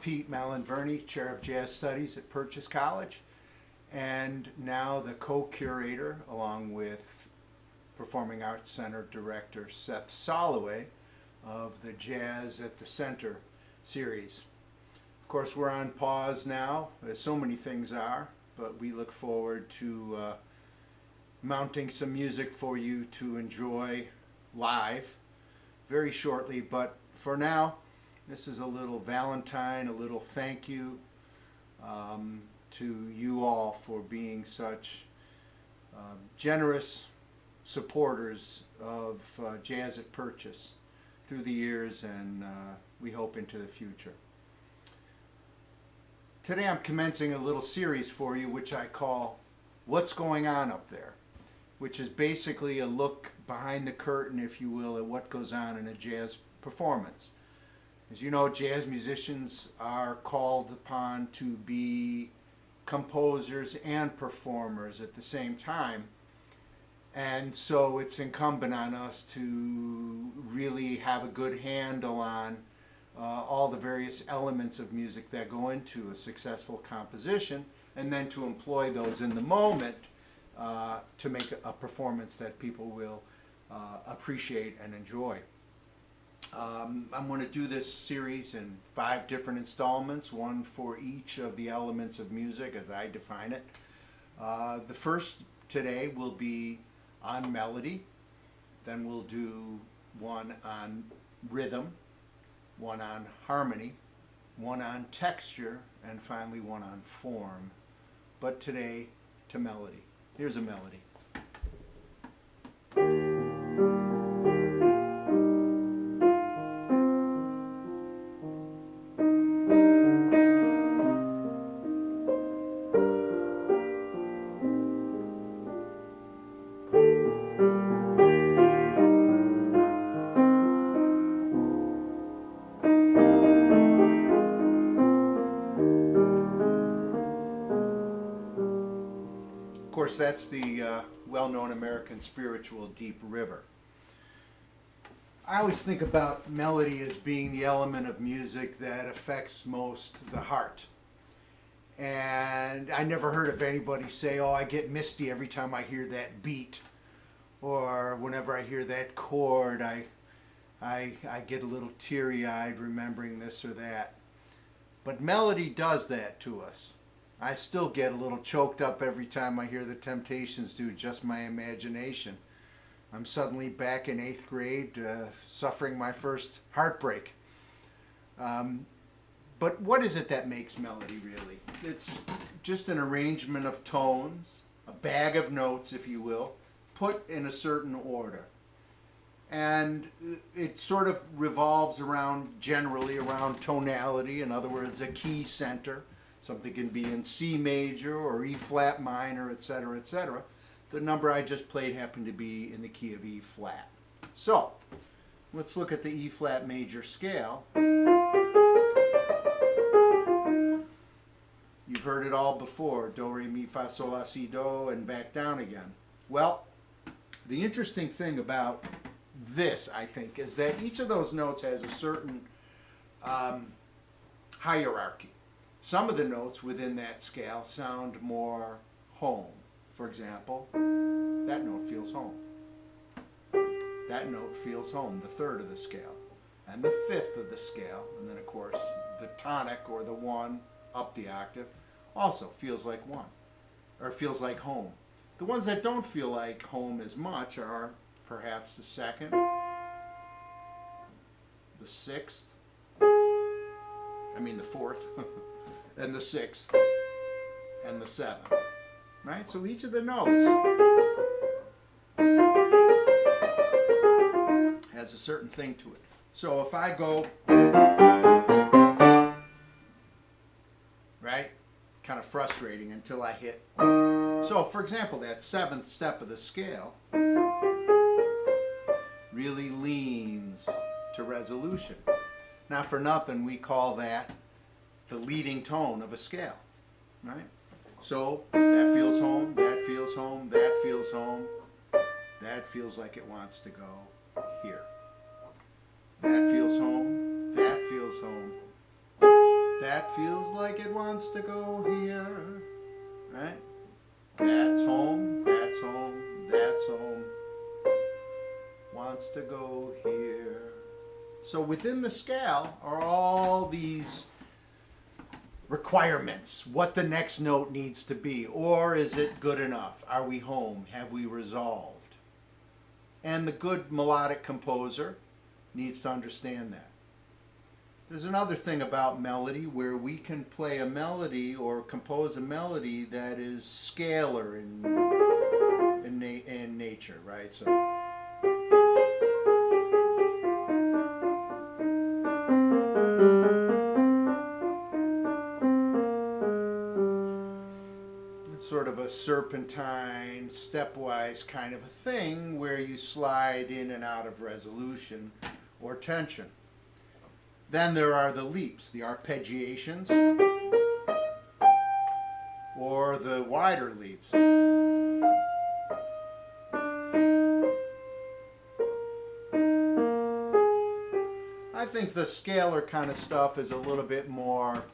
Pete Malinverni, Chair of Jazz Studies at Purchase College, and now the co-curator, along with Performing Arts Center Director Seth Soloway, of the Jazz at the Center series. Of course, we're on pause now, as so many things are, but we look forward to mounting some music for you to enjoy live very shortly. But for now, this is a little Valentine, a little thank you to you all for being such generous supporters of Jazz at Purchase through the years, and we hope into the future. Today I'm commencing a little series for you which I call What's Going On Up There, which is basically a look behind the curtain, if you will, at what goes on in a jazz performance. As you know, jazz musicians are called upon to be composers and performers at the same time. And so it's incumbent on us to really have a good handle on all the various elements of music that go into a successful composition, and then to employ those in the moment to make a performance that people will appreciate and enjoy. I'm going to do this series in 5 different installments, one for each of the elements of music as I define it. The first today will be on melody, then we'll do one on rhythm, one on harmony, one on texture, and finally one on form. But today to melody. Here's a melody. Of course, that's the well-known American spiritual Deep River. I always think about melody as being the element of music that affects most the heart. And I never heard of anybody say, oh, I get misty every time I hear that beat, or whenever I hear that chord, I get a little teary-eyed remembering this or that. But melody does that to us. I still get a little choked up every time I hear the Temptations do Just My Imagination. I'm suddenly back in 8th grade suffering my first heartbreak. But what is it that makes melody really? It's just an arrangement of tones, a bag of notes, if you will, put in a certain order. And it sort of revolves around, generally around tonality, in other words, a key center. Something can be in C major or E flat minor, etc., etc. The number I just played happened to be in the key of E flat. So, let's look at the E flat major scale. You've heard it all before, do, re, mi, fa, sol, la, si, do, and back down again. Well, the interesting thing about this, I think, is that each of those notes has a certain hierarchy. Some of the notes within that scale sound more home. For example, that note feels home. That note feels home, the 3rd of the scale. And the 5th of the scale, and then of course the tonic or the 1 up the octave also feels like 1, or feels like home. The ones that don't feel like home as much are perhaps the 2nd, the 6th, the 4th, and the 6th, and the 7th, right? So each of the notes has a certain thing to it. So if I go, right, kind of frustrating until I hit. So for example, that 7th step of the scale really leans to resolution. Not for nothing, we call that the leading tone of a scale, right? So that feels home, that feels home, that feels home, that feels like it wants to go here. That feels home, that feels home, That feels like it wants to go here, right? That's home, that's home, that's home. Wants to go here. So within the scale are all these requirements, what the next note needs to be, or is it good enough? Are we home? Have we resolved? And the good melodic composer needs to understand that. There's another thing about melody where we can play a melody or compose a melody that is scalar in nature, right? So it's sort of a serpentine, stepwise kind of a thing where you slide in and out of resolution or tension. Then there are the leaps, the arpeggiations, or the wider leaps. I think the scalar kind of stuff is a little bit more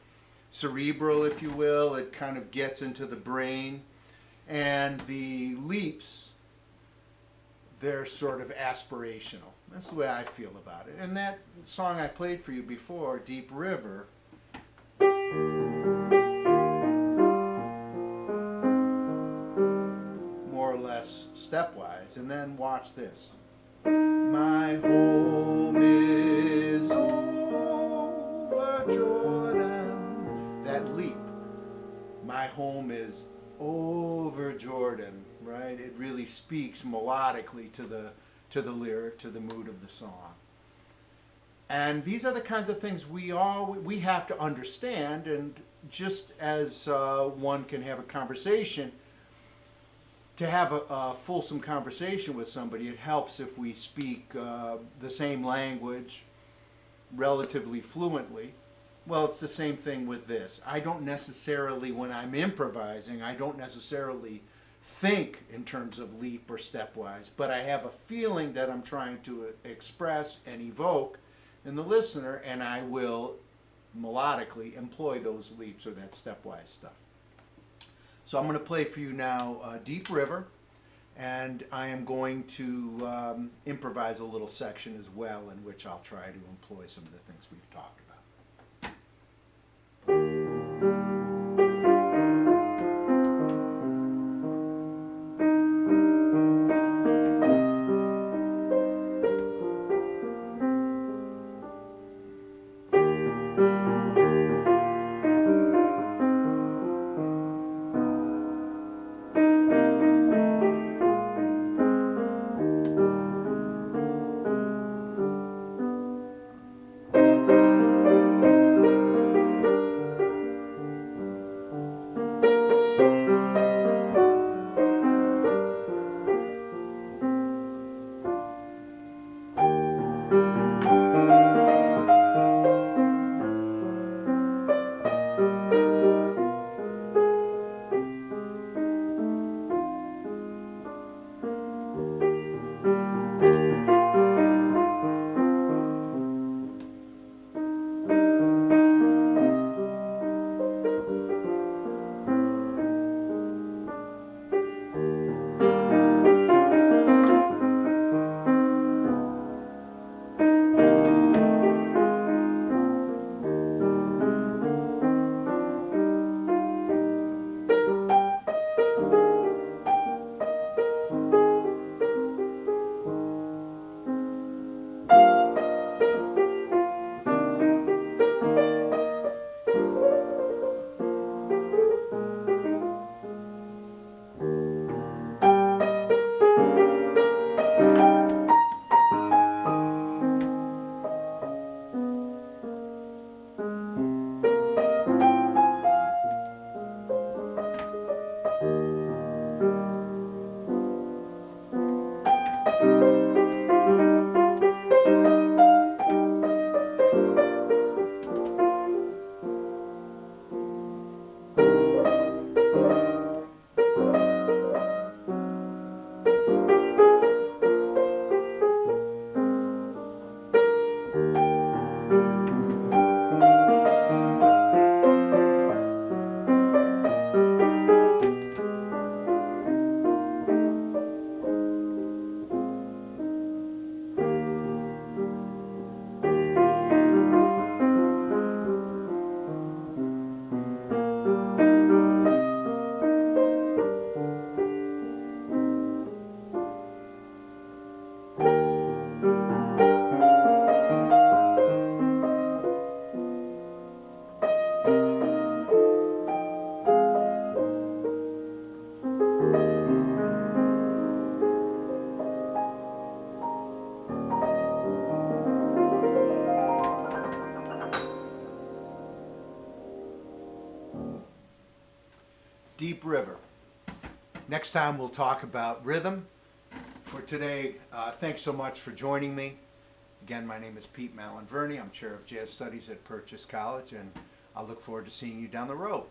cerebral, if you will. It kind of gets into the brain. And the leaps, they're sort of aspirational. That's the way I feel about it. And that song I played for you before, Deep River, more or less stepwise. And then watch this. My home is over Jordan. That leap. My home is over Jordan, right? It really speaks melodically to the lyric, to the mood of the song. And these are the kinds of things we have to understand, and just as one can have a conversation, to have a fulsome conversation with somebody, it helps if we speak the same language relatively fluently. Well, it's the same thing with this. I don't necessarily, when I'm improvising, I don't necessarily think in terms of leap or stepwise, but I have a feeling that I'm trying to express and evoke in the listener, and I will melodically employ those leaps or that stepwise stuff. So I'm going to play for you now Deep River, and I am going to improvise a little section as well in which I'll try to employ some of the things we've talked about. Deep River. Next time we'll talk about rhythm. For today, thanks so much for joining me. Again, my name is Pete Malinverni. I'm Chair of Jazz Studies at Purchase College, and I look forward to seeing you down the road.